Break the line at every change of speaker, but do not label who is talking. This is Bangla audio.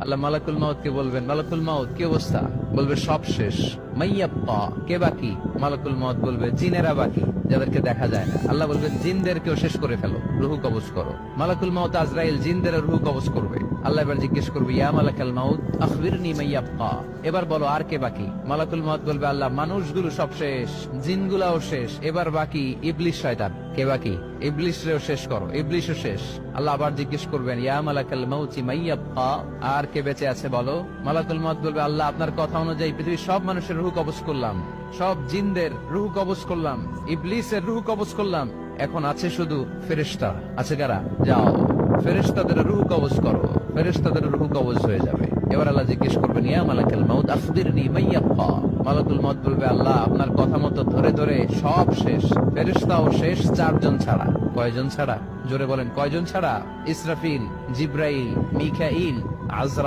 আল্লাহ মালাকুল মাউত কে বলবেন, মালাকুল মাউত কি অবস্থা? বলবে সব শেষ। মাইয়াব্বা, কে বাকি? মালাকুল মাউত বলবে জিনেরা বাকি, যাদেরকে দেখা যায় না। আল্লাহ বলবেন জিনদেরকেও শেষ করে ফেলো, রুহু কবজ করো। মালাকুল মাউত আজরাইল জিনদের রুহু কবজ করবে। আল্লাহ এবার জিজ্ঞেস করবে, ইয়া মালাকাল মাউত আখবিরনি মাইয়াব্বা, এবার বলো আর কে বাকি? মালাকুল মাউত বলবে, আল্লাহ মানুষগুলো সব শেষ, জিনগুলাও শেষ, এবার বাকি ইবলিশ শয়তান। কে বাকি? ইবলিশরেও শেষ করো, ইবলিশও শেষ। আল্লাহ আবার জিজ্ঞেস করবেন, ইয়া মালাকাল মাউতি মাইয়াব্বা, আর কে বেঁচে আছে বলো? মালাকুল মাউত বলবে, আল্লাহ আপনার কথা অনুযায়ী পৃথিবীর সব মানুষের রুহু কবজ করলাম, সব জিনদের রুহু কবজ করলাম, ইবলিসের রুহু কবজ করলাম, এখন আছে শুধু ফেরেশতা। আছে কারা? যাও ফেরেশতাদের রুহু কবজ করো। ফেরেশতাদের রুহু কবজ হয়ে যাবে। এবার আল্লাহ জিজ্ঞেস করবেন, ইয়া মালাকাল মাউত আখবিরনি মাইয়াব্বা। মালাকুল মাউত বলবে, আল্লাহ আপনার কথা মতো ধরে ধরে সব শেষ, ফেরেশতাও শেষ, 4 জন ছাড়া। কয়জন ছাড়া? জোরে বলেন, কয়জন ছাড়া? ইসরাফিল, জিব্রাইল, মিকাইল, আজরা